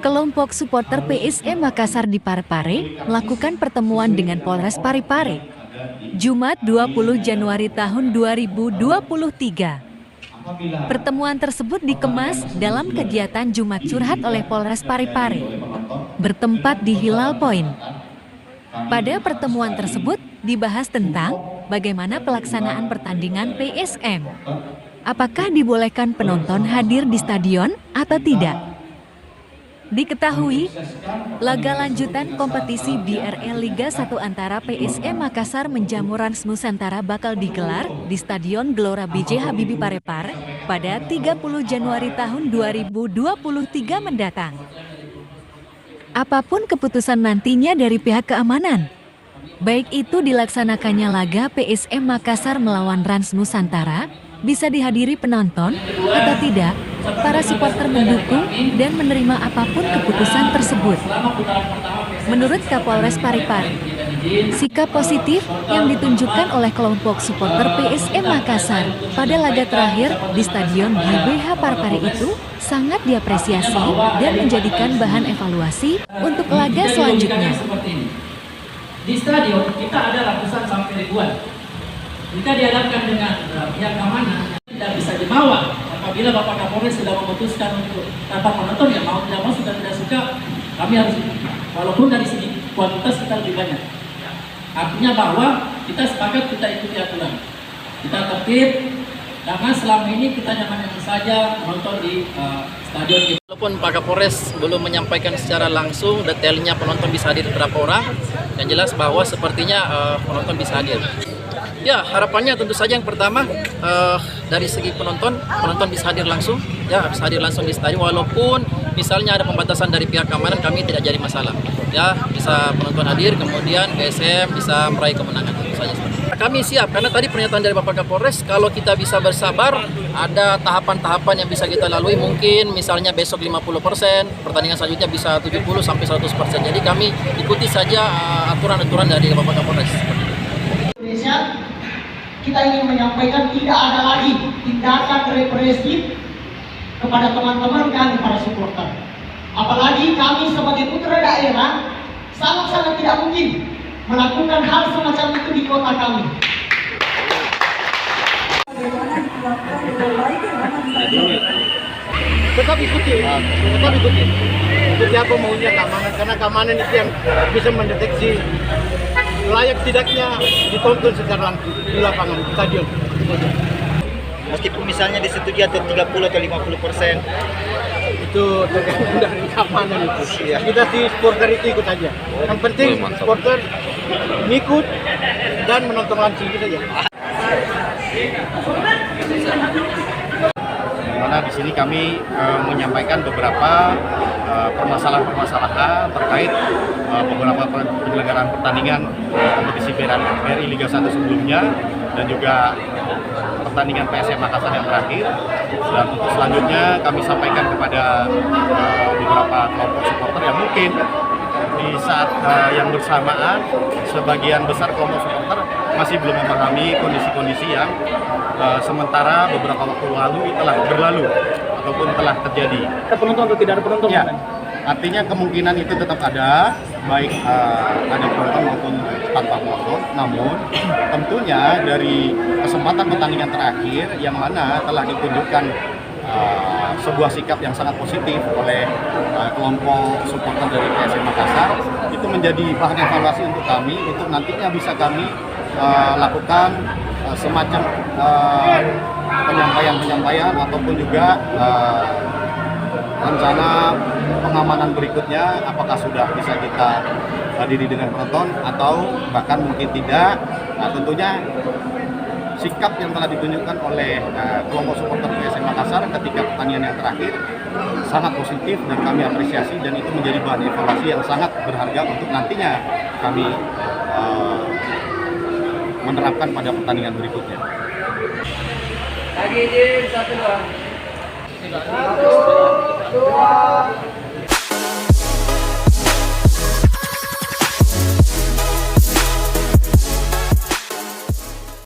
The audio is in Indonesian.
Kelompok supporter PSM Makassar di Parepare melakukan pertemuan dengan Polres Parepare, Jumat 20 Januari tahun 2023. Pertemuan tersebut dikemas dalam kegiatan Jumat Curhat oleh Polres Parepare, bertempat di Hilal Point. Pada pertemuan tersebut dibahas tentang bagaimana pelaksanaan pertandingan PSM. Apakah dibolehkan penonton hadir di stadion atau tidak? Diketahui, laga lanjutan kompetisi BRL Liga 1 antara PSM Makassar menjamu Rans Nusantara bakal digelar di Stadion Gelora B.J. Habibie Parepare pada 30 Januari tahun 2023 mendatang. Apapun keputusan nantinya dari pihak keamanan, baik itu dilaksanakannya laga PSM Makassar melawan Rans Nusantara, bisa dihadiri penonton atau tidak, para supporter mendukung dan menerima apapun keputusan tersebut. Menurut Kapolres Parepare, sikap positif yang ditunjukkan oleh kelompok supporter PSM Makassar pada laga terakhir di Stadion GBH Parepare itu sangat diapresiasi dan menjadikan bahan evaluasi untuk laga selanjutnya. Di stadion kita ada ratusan sampai ribuan. Jika dihadapkan dengan pihak keamanan, tidak bisa dibawa. Apabila Bapak Kapolres sudah memutuskan untuk tanpa penonton, ya mau tidak mau, sudah tidak suka, kami harus, walaupun dari segi kuantitas kita lebih banyak. Artinya bahwa kita sepakat, kita ikuti aturan, kita tertib, karena selama ini kita nyaman-nyaman saja menonton di stadion. Walaupun Pak Kapolres belum menyampaikan secara langsung detailnya penonton bisa hadir berapa orang, yang jelas bahwa sepertinya penonton bisa hadir. Ya, harapannya tentu saja yang pertama dari segi penonton bisa hadir langsung, ya bisa hadir langsung di stadion, walaupun misalnya ada pembatasan dari pihak keamanan, kami tidak jadi masalah. Ya, bisa penonton hadir, kemudian PSM bisa meraih kemenangan, tentu saja. Kami siap, karena tadi pernyataan dari Bapak Kapolres, kalau kita bisa bersabar, ada tahapan-tahapan yang bisa kita lalui, mungkin misalnya besok 50%, pertandingan selanjutnya bisa 70 sampai 100%. Jadi kami ikuti saja aturan-aturan dari Bapak Kapolres. Indonesia, kita ingin menyampaikan tidak ada lagi tindakan represif kepada teman-teman kami para supporter. Apalagi kami sebagai putra daerah sangat-sangat tidak mungkin melakukan hal semacam itu di kota kami. Tetap ikuti apa maunya keamanan, karena keamanan itu yang bisa mendeteksi layak tidaknya ditonton secara langsung di lapangan stadion. Meskipun misalnya disetujui atau 30 atau 50%, itu tergantung dari keamanan itu. Ya. Kita si supporter itu ikut aja. Yang penting supporter ngikut dan menonton langsung gitu aja. Karena di sini kami menyampaikan beberapa permasalahan-permasalahan terkait beberapa penyelenggaraan pertandingan kompetisi BRI Liga 1 sebelumnya dan juga pertandingan PSM Makassar yang terakhir. Dan untuk selanjutnya kami sampaikan kepada beberapa kelompok supporter yang mungkin di saat yang bersamaan sebagian besar kelompok supporter masih belum memahami kondisi-kondisi yang sementara beberapa waktu lalu telah berlalu ataupun telah terjadi. Ada penonton atau tidak ada penonton? Ya, artinya kemungkinan itu tetap ada, baik ada penonton maupun tanpa penonton. Namun tentunya dari kesempatan pertandingan terakhir yang mana telah ditunjukkan sebuah sikap yang sangat positif oleh kelompok supporter dari PSM Makassar, itu menjadi bahan evaluasi untuk kami, untuk nantinya bisa kami lakukan semacam penyampaian ataupun juga rencana pengamanan berikutnya, apakah sudah bisa kita hadiri dengan penonton atau bahkan mungkin tidak. Nah, tentunya sikap yang telah ditunjukkan oleh kelompok supporter PSM Makassar ketika pertandingan yang terakhir sangat positif dan kami apresiasi, dan itu menjadi bahan evaluasi yang sangat berharga untuk nantinya kami menerapkan pada pertandingan berikutnya. Lagi izin 1, 2. 1, 2.